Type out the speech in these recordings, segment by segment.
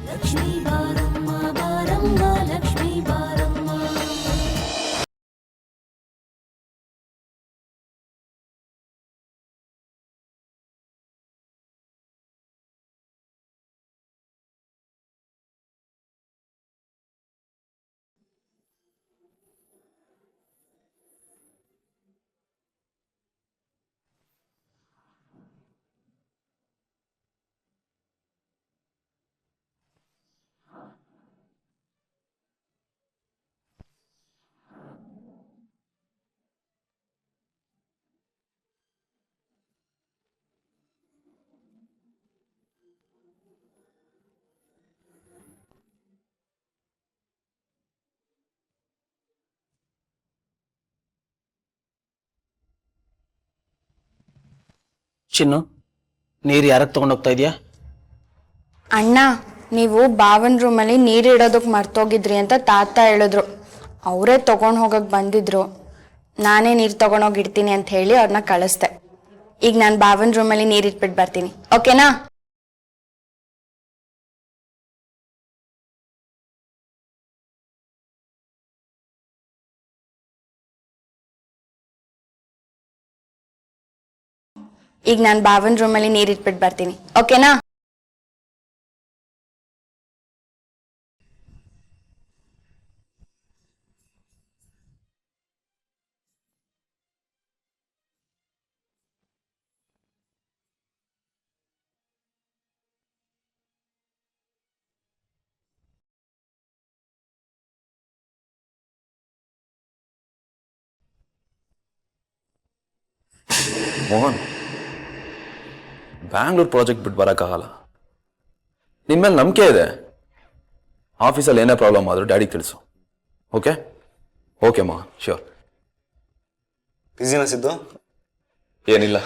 ಲಕ್ಷ್ಮೀ ಬಾರಮ್ಮ ಬಾರಮ್ಮ ಲಕ್ಷ್ಮೀ ಬಾರಮ್ಮ. ಚಿನ್ನು, ನೀರು ಯಾರಕ್ಕೆ ತಗೊಂಡೋಗ್ತಾ ಇದೆಯಾ? ಅಣ್ಣ, ನೀವು ಬಾವನ್ ರೂಮಲ್ಲಿ ನೀರು ಇಡೋದಕ್ಕೆ ಮರ್ತೋಗಿದ್ರಿ ಅಂತ ತಾತ ಹೇಳಿದ್ರು. ಅವರೇ ತಗೊಂಡು ಹೋಗಕ್ಕೆ ಬಂದಿದ್ರು. ನಾನೇ ನೀರು ತಗೊಂಡೋಗಿ ಇಡ್ತೀನಿ ಅಂತ ಹೇಳಿ ಅವ್ರನ್ನ ಕಳಿಸ್ದೆ. ಈಗ ನಾನು ಬಾವನ್ ರೂಮಲ್ಲಿ ನೀರು ಇಟ್ಬಿಟ್ಟು ಬರ್ತೀನಿ, ಓಕೆನಾ? ಈಗ ನಾನು ಬಾವನ್ ರೂಮಲ್ಲಿ ನೀರು ಇಟ್ಬಿಟ್ಟು ಬರ್ತೀನಿ, ಓಕೆನಾ? ಮೋಹನ್, ಬ್ಯಾಂಗ್ಳೂರ್ ಪ್ರಾಜೆಕ್ಟ್ ಬಿಟ್ಟು ಬರೋಕ್ಕಾಗಲ್ಲ. ನಿನ್ನ ಮೇಲೆ ನಂಬಿಕೆ ಇದೆ. ಆಫೀಸಲ್ಲಿ ಏನೇ ಪ್ರಾಬ್ಲಮ್ ಆದರೂ ಡ್ಯಾಡಿಗೆ ತಿಳಿಸು. Okay okay Mohan, sure. Business ಇದ್ದು ಏನಿಲ್ಲ.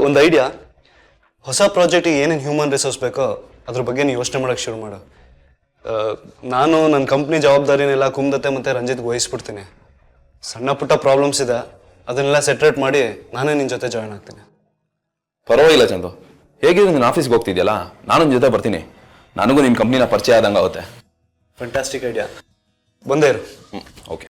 ಒಂದು ಐಡಿಯಾ. ಹೊಸ ಪ್ರಾಜೆಕ್ಟಿಗೆ ಏನೇನು ಹ್ಯೂಮನ್ ರಿಸೋರ್ಸ್ ಬೇಕೋ ಅದ್ರ ಬಗ್ಗೆ ನೀವು ಯೋಚನೆ ಮಾಡೋಕ್ಕೆ ಶುರು ಮಾಡು. ನಾನು ನನ್ನ ಕಂಪ್ನಿ ಜವಾಬ್ದಾರಿನೆಲ್ಲ ಕುಮ್ದತ್ತೆ ಮತ್ತು ರಂಜಿತ್ಗೆ ವಹಿಸ್ಬಿಡ್ತೀನಿ. ಸಣ್ಣ ಪುಟ್ಟ ಪ್ರಾಬ್ಲಮ್ಸ್ ಇದೆ, ಅದನ್ನೆಲ್ಲ ಸೆಟ್ರೇಟ್ ಮಾಡಿ ನಾನೇ ನಿನ್ನ ಜೊತೆ ಜಾಯ್ನ್ ಆಗ್ತೀನಿ. ಪರವಾಗಿಲ್ಲ ಚಂದು, ಹೇಗಿದ್ರು ನಿನ್ನ ಆಫೀಸ್ಗೆ ಹೋಗ್ತಿದ್ಯಲ್ಲ, ನಾನು ನಿನ್ನ ಜೊತೆ ಬರ್ತೀನಿ. ನನಗೂ ನಿನ್ನ ಕಂಪ್ನಿನ ಪರಿಚಯ ಆದಂಗೆ ಆಗುತ್ತೆ. ಫ್ಯಾಂಟಾಸ್ಟಿಕ್ ಐಡಿಯಾ, ಬಂದೇ ಇರು. ಓಕೆ.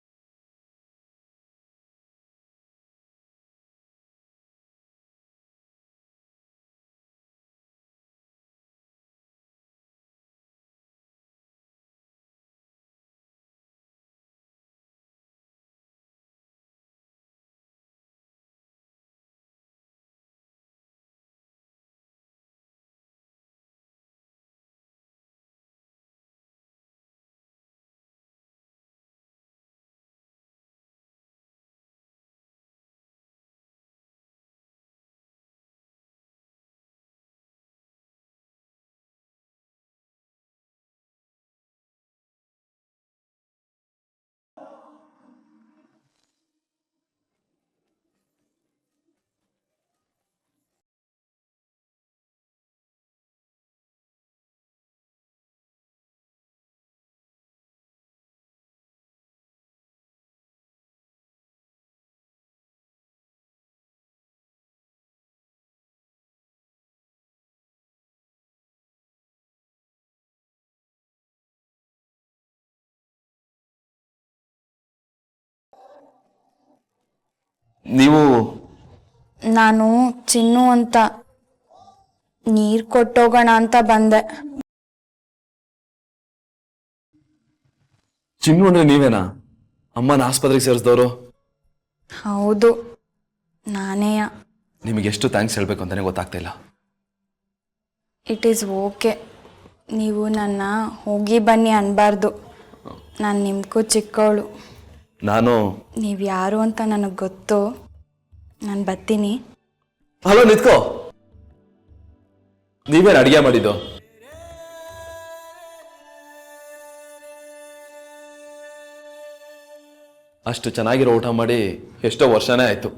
ನೀವು ನಾನು ಚಿನ್ನು ಅಂತ ನೀರು ಕೊಟ್ಟೋಗೋಣ ಅಂತ ಬಂದೆ. ಚಿನ್ನು ಅಂದ್ರೆ ನೀವೇನಾ ಅಮ್ಮನ ಆಸ್ಪತ್ರೆಗೆ ಸೇರಿಸಿದವರು? ಹೌದು, ನಾನೇಯ. ನಿಮಗೆ ಎಷ್ಟು ಥ್ಯಾಂಕ್ಸ್ ಹೇಳಬೇಕು ಅಂತಾನೆ ಗೊತ್ತಾಗ್ತಾ ಇಲ್ಲ. It is okay. ನೀವು ನನ್ನ ಹೋಗಿ ಬನ್ನಿ ಅನ್ಬಾರ್ದು. ನಾನು ನಿಮ್ಗೂ ಚಿಕ್ಕವಳು. ನೀವು ಯಾರು ಅಂತ ನನಗೆ ಗೊತ್ತು. ನಾನು ಬರ್ತೀನಿ. ಹಲೋ, ನಿತ್ಕೋ. ನೀವೇನು ಅಡಿಗೆ ಮಾಡಿದ್ದು? ಅಷ್ಟು ಚೆನ್ನಾಗಿರೋ ಊಟ ಮಾಡಿ ಎಷ್ಟೋ ವರ್ಷನೇ ಆಯ್ತು.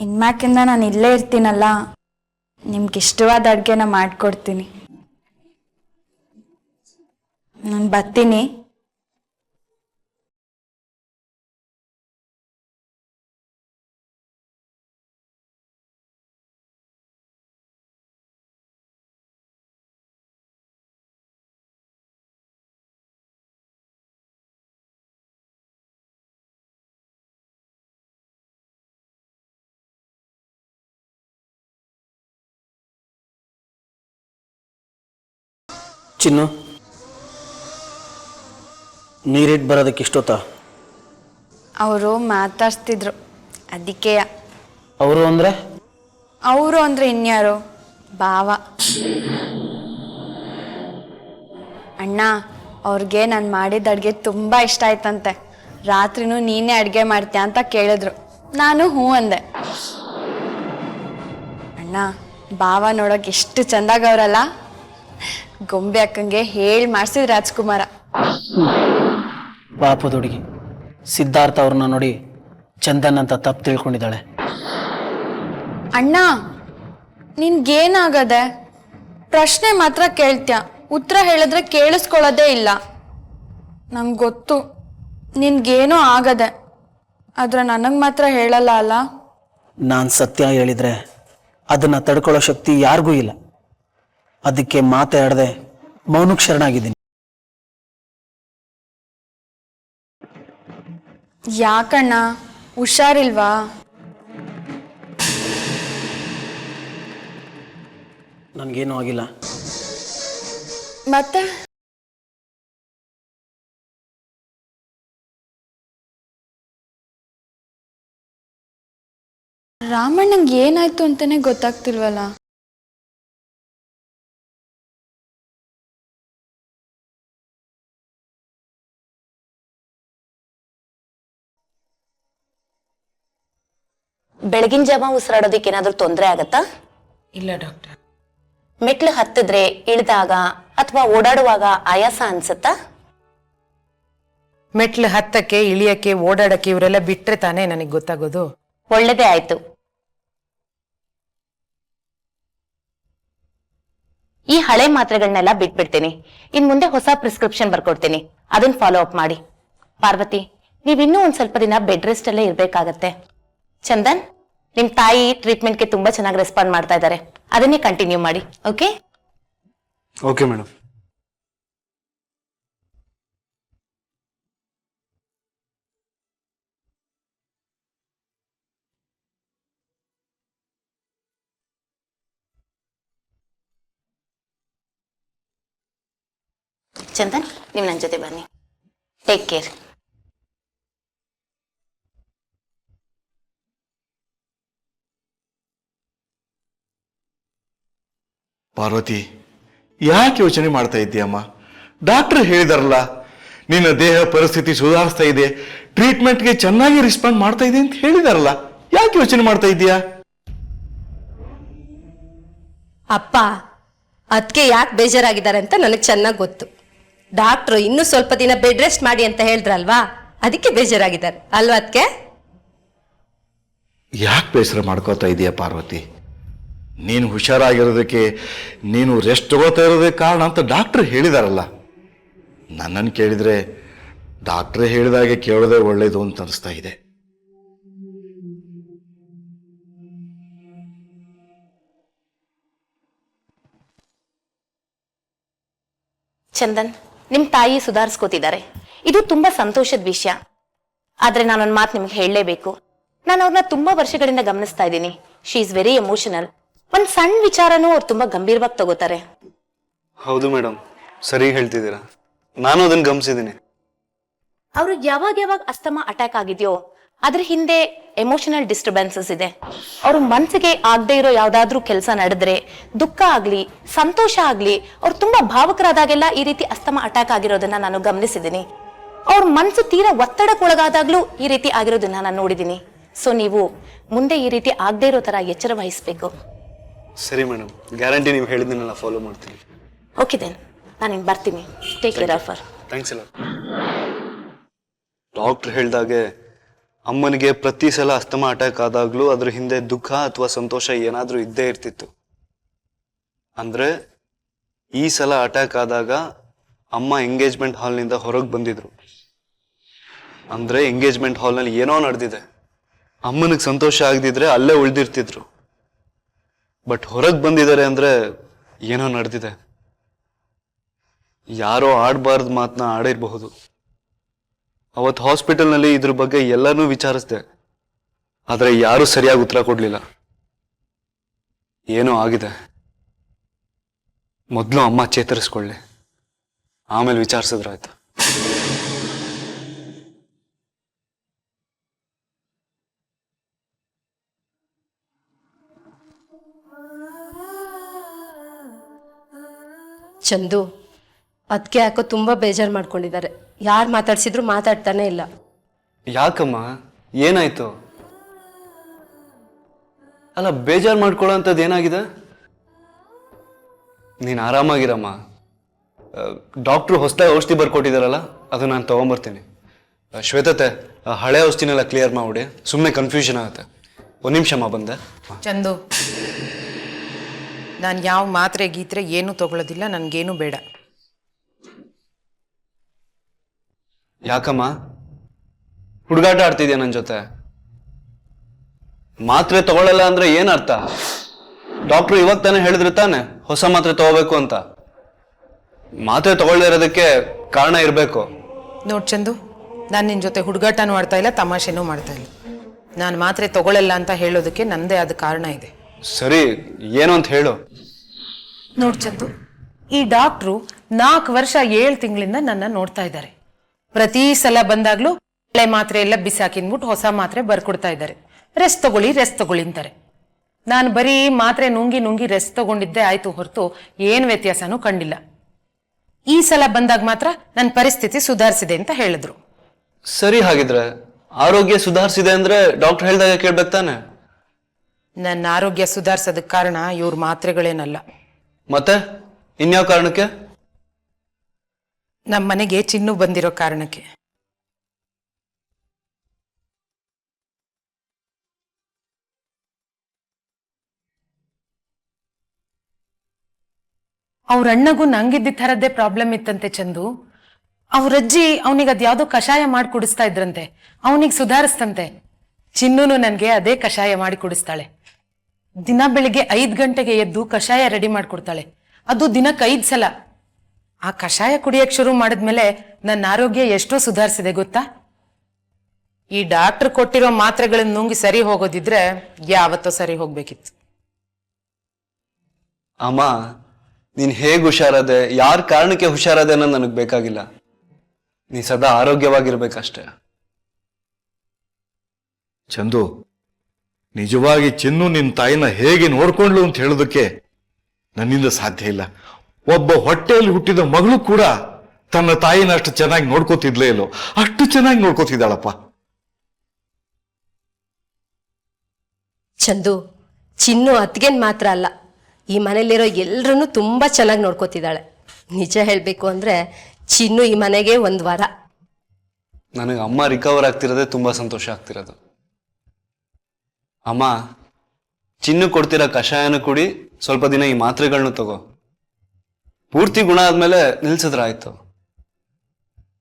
ಇನ್ಮ್ಯಾಕಿಂದ ನಾನು ಇಲ್ಲೇ ಇರ್ತೀನಲ್ಲ, ನಿಮ್ಗೆ ಇಷ್ಟವಾದ ಅಡುಗೆನ ಮಾಡಿಕೊಡ್ತೀನಿ. ನಾನು ಬರ್ತೀನಿ. ಚಿನ್ನು, ನೀರಿಟ್ಟು ಬರೋದಕ್ಕೆ ಇಷ್ಟೊತ್ತ? ಅವರು ಮಾತಾಡ್ಸ್ತಿದ್ರು, ಅದಕ್ಕೆ. ಅವರು ಅಂದರೆ? ಅವರು ಅಂದರೆ ಇನ್ಯಾರು, ಭಾವ. ಅಣ್ಣ, ಅವ್ರಿಗೆ ನಾನು ಮಾಡಿದ ಅಡುಗೆ ತುಂಬ ಇಷ್ಟ ಆಯ್ತಂತೆ. ರಾತ್ರಿನೂ ನೀನೇ ಅಡುಗೆ ಮಾಡ್ತೀಯ ಅಂತ ಕೇಳಿದ್ರು. ನಾನು ಹ್ಞೂ ಅಂದೆ. ಅಣ್ಣ, ಭಾವ ನೋಡೋಕೆ ಎಷ್ಟು ಚೆಂದಾಗವ್ರಲ್ಲ. ಗೊಂಬೆ ಅಕ್ಕಂಗೆ ಹೇಳಿ ಮಾಡಿಸಿದ್ ರಾಜ್ಕುಮಾರ. ಪಾಪದ ಹುಡುಗಿ ಸಿದ್ಧಾರ್ಥ ಅವ್ರನ್ನ ನೋಡಿ ಚಂದನ್ ಅಂತ ತಪ್ಪು ತಿಳ್ಕೊಂಡಿದ್ದಾಳೆ. ಅಣ್ಣ, ನಿನ್ಗೇನಾಗದೆ? ಪ್ರಶ್ನೆ ಮಾತ್ರ ಕೇಳ್ತ್ಯಾ, ಉತ್ತರ ಹೇಳಿದ್ರೆ ಕೇಳಿಸ್ಕೊಳ್ಳೋದೇ ಇಲ್ಲ. ನಂಗೆ ಗೊತ್ತು ನಿನ್ಗೇನೋ ಆಗದೆ, ಆದ್ರೆ ನನಗೆ ಮಾತ್ರ ಹೇಳಲ್ಲ ಅಲ್ಲ. ನಾನು ಸತ್ಯ ಹೇಳಿದ್ರೆ ಅದನ್ನು ತಡ್ಕೊಳ್ಳೋ ಶಕ್ತಿ ಯಾರಿಗೂ ಇಲ್ಲ. ಅದಕ್ಕೆ ಮಾತಾಡದೆ ಮೌನಕ್ಕೆ ಶರಣಾಗಿದ್ದೀನಿ. ಯಾಕಣ್ಣ, ಹುಷಾರಿಲ್ವಾ? ನನಗೇನೂ ಆಗಿಲ್ಲ. ಮತ್ತೆ ರಾಮಣ್ಣಂಗೆ ಏನಾಯ್ತು ಅಂತಾನೆ ಗೊತ್ತಾಗ್ತಿಲ್ವಲ್ಲ. ಬೆಳಗಿನ ಜಾವ ಉಸಿರಾಡೋದಕ್ಕೆ ಏನಾದ್ರೂ ತೊಂದರೆ ಆಗತ್ತಾ? ಇಲ್ಲ ಡಾಕ್ಟರ್. ಮೆಟ್ಲು ಹತ್ತಿದ್ರೆ, ಇಳಿದಾಗ ಅಥವಾ ಓಡಾಡುವಾಗ ಆಯಾಸ ಅನ್ಸುತ್ತಾ? ಮೆಟ್ಲು ಹತ್ತಕ್ಕೆ, ಇಳಿಯಕ್ಕೆ, ಓಡಾಡಕ್ಕೆ ಇವರೆಲ್ಲ ಬಿಟ್ರೆ ತಾನೇ ನನಗೆ ಗೊತ್ತಾಗೋದು. ಒಳ್ಳೇದೇ ಆಯ್ತು. ಈ ಹಳೆ ಮಾತ್ರೆಗಳನ್ನೆಲ್ಲ ಬಿಟ್ಬಿಡ್ತೀನಿ. ಇನ್ ಮುಂದೆ ಹೊಸ ಪ್ರಿಸ್ಕ್ರಿಪ್ಷನ್ ಬರ್ಕೊಡ್ತೀನಿ, ಅದನ್ನ ಫಾಲೋ ಅಪ್ ಮಾಡಿ. ಪಾರ್ವತಿ, ನೀವಿನ್ನೂ ಒಂದ್ ಸ್ವಲ್ಪ ದಿನ ಬೆಡ್ ರೆಸ್ಟ್ ಅಲ್ಲೇ ಇರ್ಬೇಕಾಗತ್ತೆ. ಚಂದನ್, ನಿಮ್ ತಾಯಿ ಟ್ರೀಟ್ಮೆಂಟ್ಗೆ ತುಂಬಾ ಚೆನ್ನಾಗಿ ರೆಸ್ಪಾಂಡ್ ಮಾಡ್ತಾ ಇದ್ದಾರೆ, ಅದನ್ನೇ ಕಂಟಿನ್ಯೂ ಮಾಡಿ. ಓಕೆ? Okay madam. ಚಂದನ್, ನೀವು ನನ್ನ ಜೊತೆ ಬನ್ನಿ. Take care. ಪಾರ್ವತಿ, ಯಾಕೆ ಯೋಚನೆ ಮಾಡ್ತಾ ಇದ್ದೀಯಮ್ಮ? ಡಾಕ್ಟರ್ ಹೇಳಿದಾರಲ್ಲ, ನಿನ್ನ ದೇಹ ಪರಿಸ್ಥಿತಿ ಸುಧಾರಿಸ್ತಾ ಇದೆ, ಟ್ರೀಟ್ಮೆಂಟ್ಗೆ ಚೆನ್ನಾಗಿ ರೆಸ್ಪಾಂಡ್ ಮಾಡ್ತಾ ಇದೆ ಅಂತ ಹೇಳಿದಾರಲ್ಲ, ಯಾಕೆ ಯೋಚನೆ ಮಾಡ್ತಾ ಇದ್ದೀಯಾ? ಅಪ್ಪ, ಅದಕ್ಕೆ ಯಾಕೆ ಬೇಜಾರಾಗಿದ್ದಾರೆ ಅಂತ ನನಗೆ ಚೆನ್ನಾಗಿ ಗೊತ್ತು. ಡಾಕ್ಟ್ರು ಇನ್ನೂ ಸ್ವಲ್ಪ ದಿನ ಬೆಡ್ ರೆಸ್ಟ್ ಮಾಡಿ ಅಂತ ಹೇಳಿದ್ರಲ್ವಾ, ಅದಕ್ಕೆ ಬೇಜಾರಾಗಿದ್ದಾರೆ ಅಲ್ವಾ? ಅದಕ್ಕೆ ಯಾಕೆ ಬೇಸರ ಮಾಡ್ಕೋತಾ ಇದೀಯಾ ಪಾರ್ವತಿ? ನೀನು ಹುಷಾರಾಗಿರೋದಕ್ಕೆ, ನೀನು ರೆಸ್ಟ್ ತಗೋತಾ ಇರೋದಕ್ಕೆ ಕಾರಣ ಅಂತ ಡಾಕ್ಟ್ರ್ ಹೇಳಿದಾರಲ್ಲ. ನನ್ನನ್ನು ಕೇಳಿದರೆ ಡಾಕ್ಟ್ರೇ ಹೇಳಿದಾಗೆ ಕೇಳೋದೇ ಒಳ್ಳೇದು ಅಂತ ಅನಿಸ್ತಾ ಇದೆ. ಚಂದನ್, ನಿಮ್ ತಾಯಿ ಸುಧಾರಿಸ್ಕೋತಿದ್ದಾರೆ, ಇದು ತುಂಬಾ ಸಂತೋಷದ ವಿಷಯ. ಆದ್ರೆ ನಾನೊಂದು ಮಾತು ನಿಮ್ಗೆ ಹೇಳಲೇಬೇಕು. ನಾನು ಅವ್ರನ್ನ ತುಂಬಾ ವರ್ಷಗಳಿಂದ ಗಮನಿಸ್ತಾ ಇದ್ದೀನಿ. She is very emotional. ಒಂದ್ ಸಣ್ಣ ವಿಚಾರನೂ ಅವ್ರು ತುಂಬಾ ಗಂಭೀರವಾಗಿ ತಗೋತಾರೆ. ಹೌದು ಮೇಡಮ್, ಸರಿ ಹೇಳ್ತಿದ್ದೀರಾ. ನಾನು ಅದನ್ನ ಗಮನಿಸಿದ್ದೀನಿ. ಅವ್ರಿಗೆ ಯಾವಾಗ ಅಸ್ತಮಾ ಅಟ್ಯಾಕ್ ಆಗಿದೆಯೋ ಅದ್ರ ಹಿಂದೆ ಎಮೋಷನಲ್ ಡಿಸ್ಟರ್ಬೆನ್ಸಸ್ ಇದೆ. ಅವ್ರ ಮನ್ಸಿಗೆ ಆಗದೆ ಇರೋ ಯಾವ್ದಾದ್ರೂ ಕೆಲಸ ನಡೆದ್ರೆ, ದುಃಖ ಆಗ್ಲಿ, ಸಂತೋಷ ಆಗ್ಲಿ, ಅವ್ರು ತುಂಬಾ ಭಾವಕರಾದಾಗೆಲ್ಲ ಈ ರೀತಿ ಅಸ್ತಮಾ ಅಟ್ಯಾಕ್ ಆಗಿರೋದನ್ನ ನಾನು ಗಮನಿಸಿದ್ದೀನಿ. ಅವ್ರ ಮನ್ಸು ತೀರಾ ಒತ್ತಡಕ್ಕೊಳಗಾದಾಗ್ಲೂ ಈ ರೀತಿ ಆಗಿರೋದನ್ನ ನಾನು ನೋಡಿದ್ದೀನಿ. ಸೊ ನೀವು ಮುಂದೆ ಈ ರೀತಿ ಆಗದೆ ಇರೋ ತರ ಎಚ್ಚರ ವಹಿಸ್ಬೇಕು. ಸರಿ ಮೇಡಮ್, ಗ್ಯಾರಂಟಿ ನೀವು ಹೇಳಿದ್ದನ್ನೆಲ್ಲ ಫಾಲೋ ಮಾಡ್ತೀನಿ. ಓಕೆ ದೆನ್, ನಾನು ಬರ್ತೀನಿ. Take care of her. Thanks ಎಲ್ಲ. ಡಾಕ್ಟರ್ ಹೇಳ್ದಾಗೆ ಅಮ್ಮನಿಗೆ ಪ್ರತಿ ಸಲ ಅಸ್ತಮಾ ಅಟ್ಯಾಕ್ ಆದಾಗ್ಲೂ ಅದ್ರ ಹಿಂದೆ ದುಃಖ ಅಥವಾ ಸಂತೋಷ ಏನಾದ್ರೂ ಇದ್ದೇ ಇರ್ತಿತ್ತು. ಅಂದ್ರೆ ಈ ಸಲ ಅಟ್ಯಾಕ್ ಆದಾಗ ಅಮ್ಮ ಎಂಗೇಜ್ಮೆಂಟ್ ಹಾಲ್ನಿಂದ ಹೊರಗೆ ಬಂದಿದ್ರು. ಅಂದ್ರೆ ಎಂಗೇಜ್ಮೆಂಟ್ ಹಾಲ್ನಲ್ಲಿ ಏನೋ ನಡೆದಿದೆ. ಅಮ್ಮನಿಗೆ ಸಂತೋಷ ಆಗದಿದ್ರೆ ಅಲ್ಲೇ ಉಳಿದಿರ್ತಿದ್ರು. ಬಟ್ ಹೊರಗೆ ಬಂದಿದ್ದಾರೆ ಅಂದ್ರೆ ಏನೋ ನಡೆದಿದೆ. ಯಾರೋ ಆಡಬಾರ್ದು ಮಾತನ್ನ ಆಡಿರಬಹುದು. ಅವತ್ತು ಹಾಸ್ಪಿಟಲ್ನಲ್ಲಿ ಇದ್ರ ಬಗ್ಗೆ ಎಲ್ಲರನ್ನೂ ವಿಚಾರಿಸಿದೆ, ಆದರೆ ಯಾರೂ ಸರಿಯಾಗಿ ಉತ್ತರ ಕೊಡ್ಲಿಲ್ಲ. ಏನೋ ಆಗಿದೆ. ಮೊದಲು ಅಮ್ಮ ಚೇತರಿಸ್ಕೊಳ್ಳಿ, ಆಮೇಲೆ ವಿಚಾರಿಸಿದ್ರಾಯ್ತು. ಚಂದು, ಅದಕ್ಕೆ ಯಾಕೋ ತುಂಬ ಬೇಜಾರು ಮಾಡ್ಕೊಂಡಿದ್ದಾರೆ. ಯಾರು ಮಾತಾಡ್ಸಿದ್ರು ಮಾತಾಡ್ತಾನೆ ಇಲ್ಲ. ಯಾಕಮ್ಮ, ಏನಾಯ್ತು? ಅಲ್ಲ, ಬೇಜಾರು ಮಾಡ್ಕೊಳ್ಳೋ ಅಂಥದ್ದು ಏನಾಗಿದೆ? ನೀನು ಆರಾಮಾಗಿರಮ್ಮ. ಡಾಕ್ಟ್ರು ಹೊಸದಾಗಿ ಔಷಧಿ ಬರ್ಕೊಟ್ಟಿದಾರಲ್ಲ, ಅದು ನಾನು ತೊಗೊಂಬರ್ತೀನಿ. ಶ್ವೇತತೆ, ಹಳೆ ಔಷಧಿನೆಲ್ಲ ಕ್ಲಿಯರ್ ಮಾಡ್ಬಿಡಿ, ಸುಮ್ಮನೆ ಕನ್ಫ್ಯೂಷನ್ ಆಗುತ್ತೆ. ಒಂದು ನಿಮಿಷಮ್ಮ, ಬಂದೆ. ಚಂದು, ನಾನು ಯಾವ ಮಾತ್ರೆ ಗೀತ್ರೆ ಏನೂ ತಗೊಳ್ಳೋದಿಲ್ಲ, ನನಗೇನು ಬೇಡ. ಯಾಕಮ್ಮ ಹುಡುಗಾಟ ಆಡ್ತಿದ್ಯಾ ನನ್ನ ಜೊತೆ? ಮಾತ್ರೆ ತಗೊಳ್ಳಲ್ಲ ಅಂದ್ರೆ ಏನರ್ಥ? ಡಾಕ್ಟ್ರು ಇವಾಗ ತಾನೇ ಹೇಳಿದ್ರು ತಾನೆ ಹೊಸ ಮಾತ್ರೆ ತಗೋಬೇಕು ಅಂತ. ಮಾತ್ರೆ ತಗೊಳ್ಳದೇ ಇರೋದಕ್ಕೆ ಕಾರಣ ಇರಬೇಕು. ನೋಡ್ ಚಂದು, ನಾನು ನಿನ್ನ ಜೊತೆ ಹುಡುಗಾಟನೂ ಆಡ್ತಾ ಇಲ್ಲ, ತಮಾಷೆನೂ ಮಾಡ್ತಾ ಇಲ್ಲ. ನಾನು ಮಾತ್ರೆ ತಗೊಳ್ಳಲ್ಲ ಅಂತ ಹೇಳೋದಕ್ಕೆ ನನ್ನದೇ ಆದ ಕಾರಣ ಇದೆ. ಸರಿ, ಏನು ಅಂತ ಹೇಳು. ನೋಡ್ ಚಂದು, ಈ ಡಾಕ್ಟ್ರು 4 ವರ್ಷ 7 ತಿಂಗಳಿಂದ ನನ್ನ ನೋಡ್ತಾ ಇದ್ದಾರೆ. ಪ್ರತಿ ಸಲ ಬಂದಾಗ್ಲೂ ಹಳೆ ಮಾತ್ರೆ ಎಲ್ಲ ಬಿಸಾಕಿನ್ಬಿಟ್ಟು ಹೊಸ ಮಾತ್ರೆ ಬರ್ಕೊಡ್ತಾ ಇದ್ದಾರೆ. ರೆಸ್ಟ್ ತಗೊಳ್ಳಿ ಅಂತಾರೆ. ನಾನು ಬರೀ ಮಾತ್ರೆ ನುಂಗಿ ರೆಸ್ಟ್ ತಗೊಂಡಿದ್ದೆ ಆಯ್ತು ಹೊರತು ಏನು ವ್ಯತ್ಯಾಸನೂ ಕಂಡಿಲ್ಲ. ಈ ಸಲ ಬಂದಾಗ ಮಾತ್ರ ನನ್ನ ಪರಿಸ್ಥಿತಿ ಸುಧಾರಿಸಿದೆ ಅಂತ ಹೇಳಿದ್ರು. ಸರಿ, ಹಾಗಿದ್ರೆ ಆರೋಗ್ಯ ಸುಧಾರಿಸಿದೆ ಅಂದ್ರೆ ಡಾಕ್ಟರ್ ಹೇಳ್ದಾಗ ಕೇಳ್ಬೇಕು ತಾನೆ? ನನ್ನ ಆರೋಗ್ಯ ಸುಧಾರಿಸೋದಕ್ಕೆ ಕಾರಣ ಇವ್ರ ಮಾತ್ರೆಗಳೇನಲ್ಲ. ಮತ್ತೆ ಇನ್ಯಾವ ಕಾರಣಕ್ಕೆ? ನಮ್ಮ ಮನೆಗೆ ಚಿನ್ನು ಬಂದಿರೋ ಕಾರಣಕ್ಕೆ. ಅವ್ರ ಅಣ್ಣಗೂ ನಂಗಿದ್ದ ಥರದ್ದೇ ಪ್ರಾಬ್ಲಮ್ ಇತ್ತಂತೆ ಚಂದು. ಅವ್ರಜ್ಜಿ ಅವನಿಗೆ ಅದ್ಯಾವುದೋ ಕಷಾಯ ಮಾಡಿ ಕುಡಿಸ್ತಾ ಇದ್ರಂತೆ, ಅವನಿಗೆ ಸುಧಾರಿಸ್ತಂತೆ. ಚಿನ್ನೂನು ನನಗೆ ಅದೇ ಕಷಾಯ ಮಾಡಿ ಕುಡಿಸ್ತಾಳೆ. ದಿನ ಬೆಳಿಗ್ಗೆ 5 ಗಂಟೆಗೆ ಎದ್ದು ಕಷಾಯ ರೆಡಿ ಮಾಡಿಕೊಡ್ತಾಳೆ. ಅದು ದಿನಕ್ಕೆ 5 ಸಲ. ಆ ಕಷಾಯ ಕುಡಿಯಕ್ಕೆ ಶುರು ಮಾಡಿದ್ಮೇಲೆ ನನ್ನ ಆರೋಗ್ಯ ಎಷ್ಟೋ ಸುಧಾರಿಸಿದೆ ಗೊತ್ತಾ? ಈ ಡಾಕ್ಟರ್ ಕೊಟ್ಟಿರೋ ಮಾತ್ರೆಗಳನ್ನ ನುಂಗಿ ಸರಿ ಹೋಗೋದಿದ್ರೆ ಯಾವತ್ತೋ ಸರಿ ಹೋಗ್ಬೇಕಿತ್ತು. ಅಮ್ಮ, ನೀನ್ ಹೇಗ್ ಹುಷಾರದೆ, ಯಾರ ಕಾರಣಕ್ಕೆ ಹುಷಾರದೆ ಅನ್ನೋದು ನನಗೆ ಬೇಕಾಗಿಲ್ಲ. ನೀ ಸದಾ ಆರೋಗ್ಯವಾಗಿರ್ಬೇಕಷ್ಟೇ. ಚಂದು, ನಿಜವಾಗಿ ಚಿನ್ನು ನಿನ್ನ ತಾಯಿನ ಹೇಗೆ ನೋಡ್ಕೊಂಡ್ಲು ಅಂತ ಹೇಳೋದಕ್ಕೆ ನನ್ನಿಂದ ಸಾಧ್ಯ ಇಲ್ಲ. ಒಬ್ಬ ಹೊಟ್ಟೆಯಲ್ಲಿ ಹುಟ್ಟಿದ ಮಗಳು ಕೂಡ ತನ್ನ ತಾಯಿನ ಅಷ್ಟು ಚೆನ್ನಾಗಿ ನೋಡ್ಕೋತಿದ್ಲೇ ಇಲ್ಲೋ, ಅಷ್ಟು ಚೆನ್ನಾಗಿ ನೋಡ್ಕೋತಿದ್ದಾಳಪ್ಪ. ಚಂದು, ಚಿನ್ನು ಅತ್ತಿಗೆನ್ ಮಾತ್ರ ಅಲ್ಲ, ಈ ಮನೇಲಿರೋ ಎಲ್ಲರನ್ನೂ ತುಂಬ ಚೆನ್ನಾಗಿ ನೋಡ್ಕೋತಿದ್ದಾಳೆ. ನಿಜ ಹೇಳಬೇಕು ಅಂದರೆ ಚಿನ್ನು ಈ ಮನೆಗೆ ಒಂದು ವರ. ನನಗೆ ಅಮ್ಮ ರಿಕವರ್ ಆಗ್ತಿರೋದೇ ತುಂಬಾ ಸಂತೋಷ ಆಗ್ತಿರೋದು. ಅಮ್ಮ, ಚಿನ್ನು ಕೊಡ್ತಿರೋ ಕಷಾಯನ ಕುಡಿ, ಸ್ವಲ್ಪ ದಿನ ಈ ಮಾತ್ರೆಗಳನ್ನ ತಗೋ. ಪೂರ್ತಿ ಗುಣ ಆದ್ಮೇಲೆ ನಿಲ್ಸಿದ್ರಾಯ್ತು.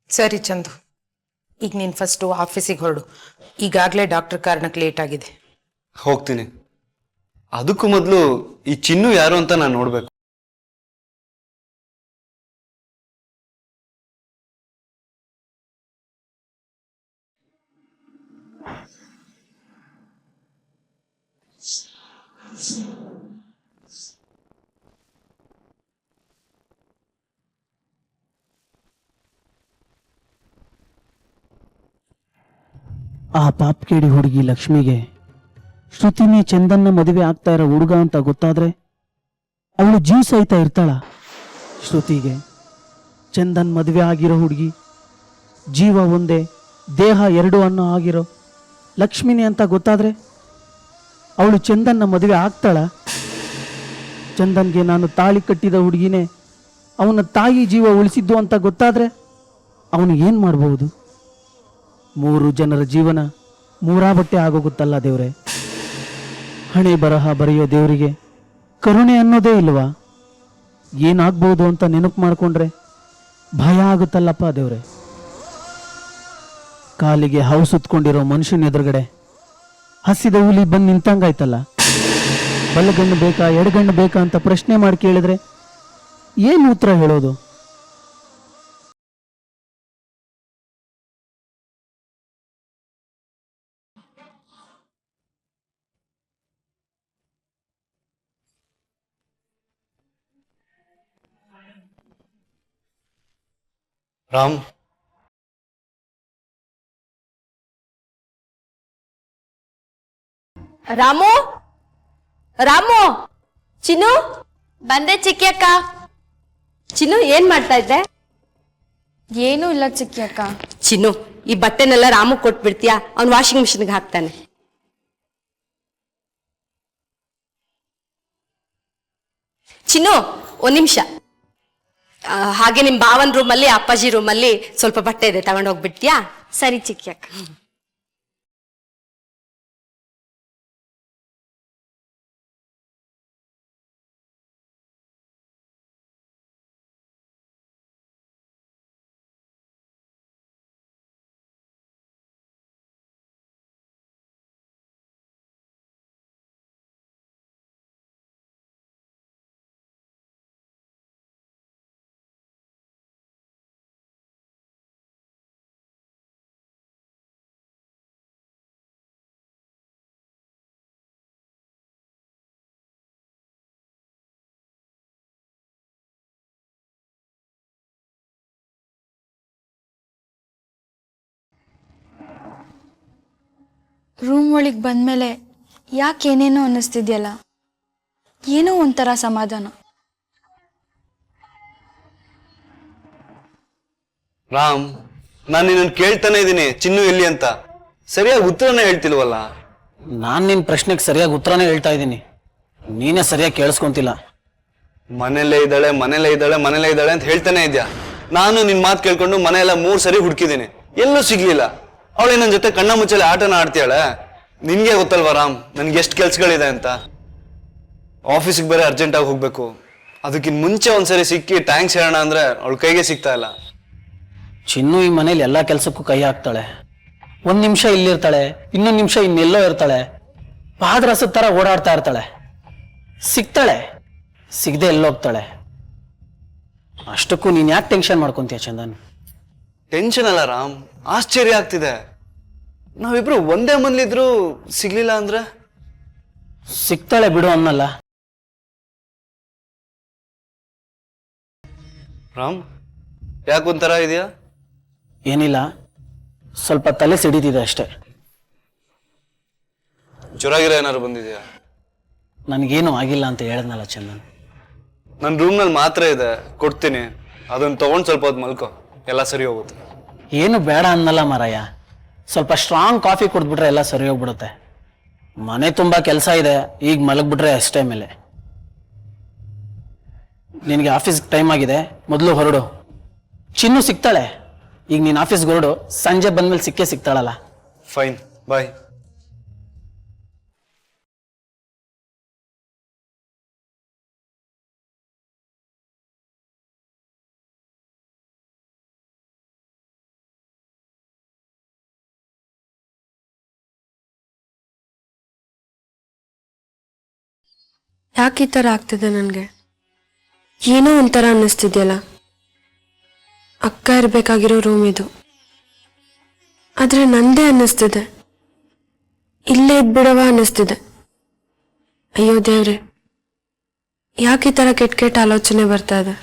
ಸರಿ ಚಂದು, ಈಗ ನೀನು ಫಸ್ಟು ಆಫೀಸಿಗೆ ಹೊರಡು. ಈಗಾಗಲೇ ಡಾಕ್ಟರ್ ಕಾರಣಕ್ಕೆ ಲೇಟ್ ಆಗಿದೆ. ಹೋಗ್ತೀನಿ. ಅದಕ್ಕೂ ಮೊದಲು ಈ ಚಿನ್ನು ಯಾರು ಅಂತ ನಾನು ನೋಡ್ಬೇಕು. ಆ ಪಾಪ್ಕೇಡಿ ಹುಡುಗಿ ಲಕ್ಷ್ಮಿಗೆ ಶ್ರುತಿನೇ ಚಂದನ್ನ ಮದುವೆ ಆಗ್ತಾ ಇರೋ ಹುಡುಗ ಅಂತ ಗೊತ್ತಾದ್ರೆ ಅವಳು ಜೀವ ಸಹಿತ ಇರ್ತಾಳ? ಶ್ರುತಿಗೆ ಚಂದನ್ ಮದುವೆ ಆಗಿರೋ ಹುಡುಗಿ, ಜೀವ ಒಂದೇ ದೇಹ 2 ಅನ್ನೋ ಆಗಿರೋ ಲಕ್ಷ್ಮಿನೇ ಅಂತ ಗೊತ್ತಾದ್ರೆ ಅವಳು ಚಂದನ್ನ ಮದುವೆ ಆಗ್ತಾಳ? ಚಂದನ್ಗೆ ನಾನು ತಾಳಿ ಕಟ್ಟಿದ ಹುಡುಗಿನೇ ಅವನ ತಾಯಿ ಜೀವ ಉಳಿಸಿದ್ದು ಅಂತ ಗೊತ್ತಾದ್ರೆ ಅವನು ಏನು ಮಾಡಬಹುದು? 3 ಜನರ ಜೀವನ ಮೂರಾಬಟ್ಟೆ ಆಗೋಗುತ್ತಲ್ಲ ದೇವ್ರೆ. ಹಣೆ ಬರಹ ಬರೆಯೋ ದೇವರಿಗೆ ಕರುಣೆ ಅನ್ನೋದೇ ಇಲ್ವಾ? ಏನಾಗ್ಬೋದು ಅಂತ ನೆನಪು ಮಾಡಿಕೊಂಡ್ರೆ ಭಯ ಆಗುತ್ತಲ್ಲಪ್ಪ ದೇವ್ರೆ. ಕಾಲಿಗೆ ಹಾವು ಸುತ್ಕೊಂಡಿರೋ ಮನುಷ್ಯನ ಎದುರುಗಡೆ ಹಸಿದ ಹುಲಿ ಬಂದು ನಿಂತಂಗಾಯ್ತಲ್ಲ. ಬಲಗಣ್ಣು ಬೇಕಾ ಎಡಗಣ್ಣು ಬೇಕಾ ಅಂತ ಪ್ರಶ್ನೆ ಮಾಡಿ ಕೇಳಿದ್ರೆ ಏನು ಉತ್ತರ ಹೇಳೋದು? ರಾಮ್, ರಾಮು, ರಾಮು, ಚಿನ್ನು, ಬಂದೆ ಚಿಕ್ಕಿ ಅಕ್ಕ. ಚಿನ್ನು ಏನ್ ಮಾಡ್ತಾ ಇದ್ದೆ? ಏನೂ ಇಲ್ಲ ಚಿಕ್ಕಿ ಅಕ್ಕ. ಚಿನ್ನು, ಈ ಬಟ್ಟೆನೆಲ್ಲ ರಾಮು ಕೊಟ್ಬಿಡ್ತೀಯಾ? ಅವ್ನು ವಾಷಿಂಗ್ ಮಿಷಿನ್ಗೆ ಹಾಕ್ತಾನೆ. ಚಿನ್ನು, ಒಂದ್ ನಿಮಿಷ. ಹಾಗೆ ನಿಮ್ ಭಾವನ್ ರೂಮಲ್ಲಿ, ಅಪ್ಪಾಜಿ ರೂಮಲ್ಲಿ ಸ್ವಲ್ಪ ಬಟ್ಟೆ ಇದೆ, ತಗೊಂಡ್ ಹೋಗ್ಬಿಡ್ತೀಯಾ? ಸರಿ ಚಿಕ್ಕಿ ಅಕ್ಕ. ರೂಮ್ ಒಳಗೆ ಬಂದ್ಮೇಲೆ ಯಾಕೇನೇನೋ ಅನ್ನಿಸ್ತಿದ್ಯಲ್ಲ, ಏನೋ ಒಂಥರ ಸಮಾಧಾನ. ರಾಮ್, ನಾನು ನಿನ್ನನ್ನು ಕೇಳ್ತಾನೆ ಇದ್ದೀನಿ ಚಿನ್ನು ಎಲ್ಲಿ ಅಂತ. ಸರಿಯಾಗಿ ಉತ್ತರನೇ ಹೇಳ್ತಿಲ್ವಲ್ಲ. ನಾನು ನಿನ್ನ ಪ್ರಶ್ನೆಗೆ ಸರಿಯಾಗಿ ಉತ್ತರನೇ ಹೇಳ್ತಾ ಇದ್ದೀನಿ, ನೀನೇ ಸರಿಯಾಗಿ ಕೇಳಿಸ್ಕೊಂತಿಲ್ಲ. ಮನೇಲೇ ಇದ್ದಾಳೆ, ಮನೇಲೇ ಇದ್ದಾಳೆ, ಮನೇಲೇ ಇದ್ದಾಳೆ ಅಂತ ಹೇಳ್ತಾನೆ ಇದ್ಯಾ. ನಾನು ನಿನ್ ಮಾತು ಕೇಳ್ಕೊಂಡು ಮನೆಯೆಲ್ಲ 3 ಸರಿ ಹುಡುಕಿದ್ದೀನಿ, ಎಲ್ಲೂ ಸಿಗ್ಲಿಲ್ಲ. ಅವಳೆ ನನ್ನ ಜೊತೆ ಕಣ್ಣ ಮುಚ್ಚಲೆ ಆಟನ ಆಡ್ತೀಯಾಳೆ. ನಿನ್ಗೆ ಗೊತ್ತಲ್ವಾ ರಾಮ್, ನನ್ಗೆ ಎಷ್ಟು ಕೆಲ್ಸಗಳಿದೆ ಅಂತ. ಆಫೀಸಿಗೆ ಬೇರೆ ಅರ್ಜೆಂಟಾಗಿ ಹೋಗ್ಬೇಕು. ಅದಕ್ಕಿಂತ ಮುಂಚೆ ಒಂದ್ಸರಿ ಸಿಕ್ಕಿ ಟ್ಯಾಂಕ್ಸ್ ಹೇಳೋಣ ಅಂದ್ರೆ ಅವಳ ಕೈಗೆ ಸಿಗ್ತಾ ಇಲ್ಲ. ಚಿನ್ನು ಈ ಮನೇಲಿ ಎಲ್ಲ ಕೆಲಸಕ್ಕೂ ಕೈ ಹಾಕ್ತಾಳೆ. 1 ನಿಮಿಷ ಇಲ್ಲಿರ್ತಾಳೆ, ಇನ್ನೊಂದು ನಿಮಿಷ ಇನ್ನೆಲ್ಲೋ ಇರ್ತಾಳೆ. ಪಾದರಸದ ಥರ ಓಡಾಡ್ತಾ ಇರ್ತಾಳೆ. ಸಿಗ್ತಾಳೆ, ಸಿಗದೆ ಎಲ್ಲೋಗ್ತಾಳೆ. ಅಷ್ಟಕ್ಕೂ ನೀನು ಯಾಕೆ ಟೆನ್ಷನ್ ಮಾಡ್ಕೊಂತೀಯ ಚಂದನ್? ಟೆನ್ಷನ್ ಅಲ್ಲ ರಾಮ್, ಆಶ್ಚರ್ಯ ಆಗ್ತಿದೆ. ನಾವಿಬ್ರು ಒಂದೇ ಮನೇಲಿದ್ರು ಸಿಗ್ಲಿಲ್ಲ ಅಂದ್ರೆ? ಸಿಗ್ತಾಳೆ ಬಿಡು ಅನ್ನಲ್ಲ. ರಾಮ್, ಯಾಕೊಂಥರ ಇದೆಯಾ? ಏನಿಲ್ಲ, ಸ್ವಲ್ಪ ತಲೆ ಸಿಡಿದಿದೆ ಅಷ್ಟೇ. ಜ್ವರ ಏನಾದ್ರು ಬಂದಿದ್ಯಾ? ನನಗೇನು ಆಗಿಲ್ಲ ಅಂತ ಹೇಳಿದ್ನಲ್ಲ ಚಂದನ್. ನನ್ನ ರೂಮ್ನಲ್ಲಿ ಮಾತ್ರ ಇದೆ, ಕೊಡ್ತೀನಿ. ಅದನ್ನ ತಗೊಂಡು ಸ್ವಲ್ಪ ಹೊತ್ತು ಮಲ್ಕೋ, ಎಲ್ಲ ಸರಿ ಹೋಗುತ್ತೆ. ಏನು ಬೇಡ ಅನ್ನಲ್ಲ ಮಾರಾಯ, ಸ್ವಲ್ಪ ಸ್ಟ್ರಾಂಗ್ ಕಾಫಿ ಕುಡಿದ್ಬಿಟ್ರೆ ಎಲ್ಲ ಸರಿ ಹೋಗ್ಬಿಡುತ್ತೆ. ಮನೆ ತುಂಬ ಕೆಲಸ ಇದೆ, ಈಗ ಮಲಗ್ಬಿಟ್ರೆ ಅಷ್ಟೇ. ಮೇಲೆ ನಿನಗೆ ಆಫೀಸ್ಗೆ ಟೈಮ್ ಆಗಿದೆ, ಮೊದಲು ಹೊರಡು. ಚಿನ್ನು ಸಿಗ್ತಾಳೆ. ಈಗ ನೀನು ಆಫೀಸ್ಗೆ ಹೊರಡು, ಸಂಜೆ ಬಂದ್ಮೇಲೆ ಸಿಕ್ಕೇ ಸಿಗ್ತಾಳಲ್ಲ. ಫೈನ್, ಬಾಯ್. ಯಾಕೆ ಈ ಥರ ಆಗ್ತಿದೆ ನನಗೆ? ಏನೋ ಒಂಥರ ಅನ್ನಿಸ್ತಿದ್ಯಲ್ಲ. ಅಕ್ಕ ಇರಬೇಕಾಗಿರೋ ರೂಮ್ ಇದು, ಆದರೆ ನಂದೇ ಅನ್ನಿಸ್ತಿದೆ. ಇಲ್ಲೇ ಇದ್ಬಿಡವ ಅನ್ನಿಸ್ತಿದೆ. ಅಯ್ಯೋ ದೇವ್ರೆ, ಯಾಕೆ ಈ ಥರ ಕೆಟ್ಟ ಕೆಟ್ಟ ಆಲೋಚನೆ ಬರ್ತಾ ಇದೆ?